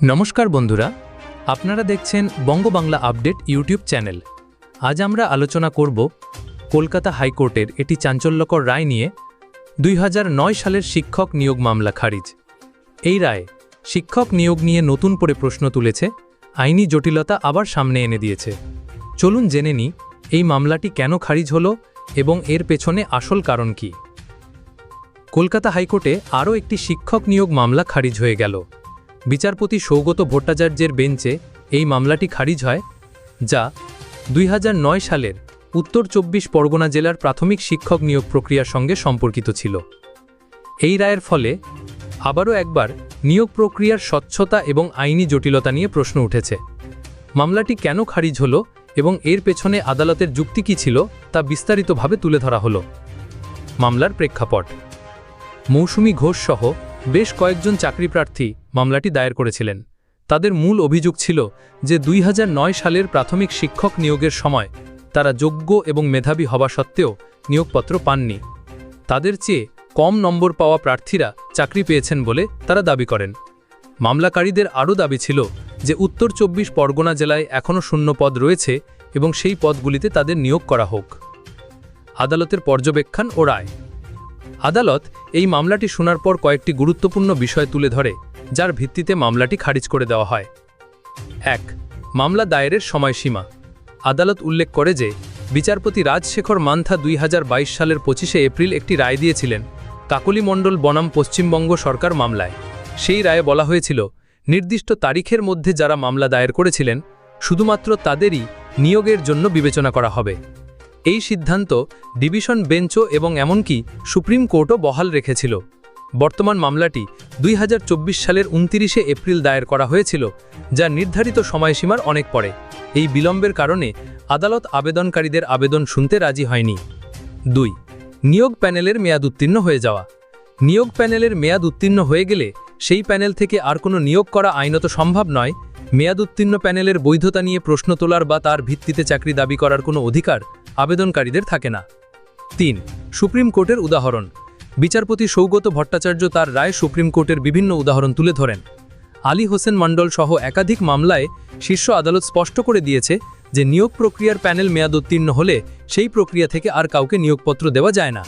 নমস্কার বন্ধুরা, আপনারা দেখছেন বঙ্গবাংলা আপডেট ইউটিউব চ্যানেল। আজ আমরা আলোচনা করব কলকাতা হাইকোর্টের একটি চাঞ্চল্যকর রায় নিয়ে। 2009 সালের শিক্ষক নিয়োগ মামলা খারিজ। এই রায় শিক্ষক নিয়োগ নিয়ে নতুন করে প্রশ্ন তুলেছে, আইনি জটিলতা আবার সামনে এনে দিয়েছে। চলুন জেনে নিই এই মামলাটি কেন খারিজ হলো এবং এর পেছনে আসল কারণ কি। কলকাতা হাইকোর্টে আরও একটি শিক্ষক নিয়োগ মামলা খারিজ হয়ে গেল। বিচারপতি সৌগত ভট্টাচার্যের বেঞ্চে এই মামলাটি খারিজ হয়, যা 2009 সালের উত্তর 24 পরগনা জেলার প্রাথমিক শিক্ষক নিয়োগ প্রক্রিয়ার সঙ্গে সম্পর্কিত ছিল। এই রায়ের ফলে আবারও একবার নিয়োগ প্রক্রিয়ার স্বচ্ছতা এবং আইনি জটিলতা নিয়ে প্রশ্ন উঠেছে। মামলাটি কেন খারিজ হলো এবং এর পেছনে আদালতের যুক্তি কী ছিল তা বিস্তারিতভাবে তুলে ধরা হলো। মামলার প্রেক্ষাপট: মৌসুমী ঘোষ সহ বেশ কয়েকজন চাকরিপ্রার্থী মামলাটি দায়ের করেছিলেন। তাদের মূল অভিযোগ ছিল যে 2009 সালের প্রাথমিক শিক্ষক নিয়োগের সময় তারা যোগ্য এবং মেধাবী হওয়া সত্ত্বেও নিয়োগপত্র পাননি। তাদের চেয়ে কম নম্বর পাওয়া প্রার্থীরা চাকরি পেয়েছেন বলে তারা দাবি করেন। মামলাকারীদের আরও দাবি ছিল যে উত্তর 24 পরগনা জেলায় এখনও শূন্য পদ রয়েছে এবং সেই পদগুলিতে তাদের নিয়োগ করা হোক। আদালতের পর্যবেক্ষণ ও রায়: আদালত এই মামলাটি শোনার পর কয়েকটি গুরুত্বপূর্ণ বিষয় তুলে ধরে, যার ভিত্তিতে মামলাটি খারিজ করে দেওয়া হয়। 1. মামলা দায়েরের সময়সীমা। আদালত উল্লেখ করে যে বিচারপতি রাজশেখর মান্থা 2022 সালের 25শে এপ্রিল একটি রায় দিয়েছিলেন কাকলি মণ্ডল বনাম পশ্চিমবঙ্গ সরকার মামলায়। সেই রায়ে বলা হয়েছিল, নির্দিষ্ট তারিখের মধ্যে যারা মামলা দায়ের করেছিলেন শুধুমাত্র তাদেরই নিয়োগের জন্য বিবেচনা করা হবে। এই সিদ্ধান্ত ডিভিশন বেঞ্চও এবং এমনকি সুপ্রিম কোর্টও বহাল রেখেছিল। বর্তমান মামলাটি 2024 সালের 29শে এপ্রিল দায়ের করা হয়েছিল, যা নির্ধারিত সময়সীমার অনেক পরে। এই বিলম্বের কারণে আদালত আবেদনকারীদের আবেদন শুনতে রাজি হয়নি। 2. নিয়োগ প্যানেলের মেয়াদ উত্তীর্ণ হয়ে যাওয়া। নিয়োগ প্যানেলের মেয়াদ উত্তীর্ণ হয়ে গেলে সেই প্যানেল থেকে আর কোনো নিয়োগ করা আইনত সম্ভব নয়। মেয়াদ উত্তীর্ণ প্যানেলের বৈধতা নিয়ে প্রশ্ন তোলার বা তার ভিত্তিতে চাকরি দাবি করার কোনো অধিকার আবেদনকারীদের থাকে না। 3. সুপ্রিম কোর্টের উদাহরণ। বিচারপতি সৌগত ভট্টাচার্য তার রায় সুপ্রিম কোর্টের বিভিন্ন উদাহরণ তুলে ধরেন। আলী হোসেন মণ্ডল সহ একাধিক মামলায় শীর্ষ আদালত স্পষ্ট করে দিয়েছে যে নিয়োগ প্রক্রিয়ার প্যানেল মেয়াদ উত্তীর্ণ হলে সেই প্রক্রিয়া থেকে আর কাউকে নিয়োগপত্র দেওয়া যায় না।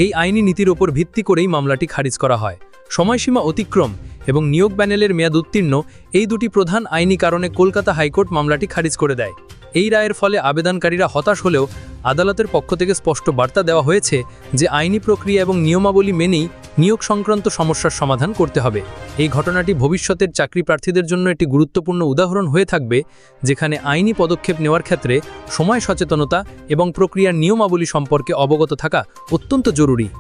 এই আইনি নীতির ওপর ভিত্তি করেই মামলাটি খারিজ করা হয়। সময়সীমা অতিক্রম এবং নিয়োগ প্যানেলের মেয়াদ উত্তীর্ণ, এই দুটি প্রধান আইনি কারণে কলকাতা হাইকোর্ট মামলাটি খারিজ করে দেয়। এই রায়ের ফলে আবেদনকারীরা হতাশ হলেও আদালতের পক্ষ থেকে স্পষ্ট বার্তা দেওয়া হয়েছে যে আইনি প্রক্রিয়া এবং নিয়মাবলী মেনেই নিয়োগ সংক্রান্ত সমস্যার সমাধান করতে হবে। এই ঘটনাটি ভবিষ্যতের চাকরি প্রার্থীদের জন্য একটি গুরুত্বপূর্ণ উদাহরণ হয়ে থাকবে, যেখানে আইনি পদক্ষেপ নেওয়ার ক্ষেত্রে সময় সচেতনতা এবং প্রক্রিয়ার নিয়মাবলী সম্পর্কে অবগত থাকা অত্যন্ত জরুরি।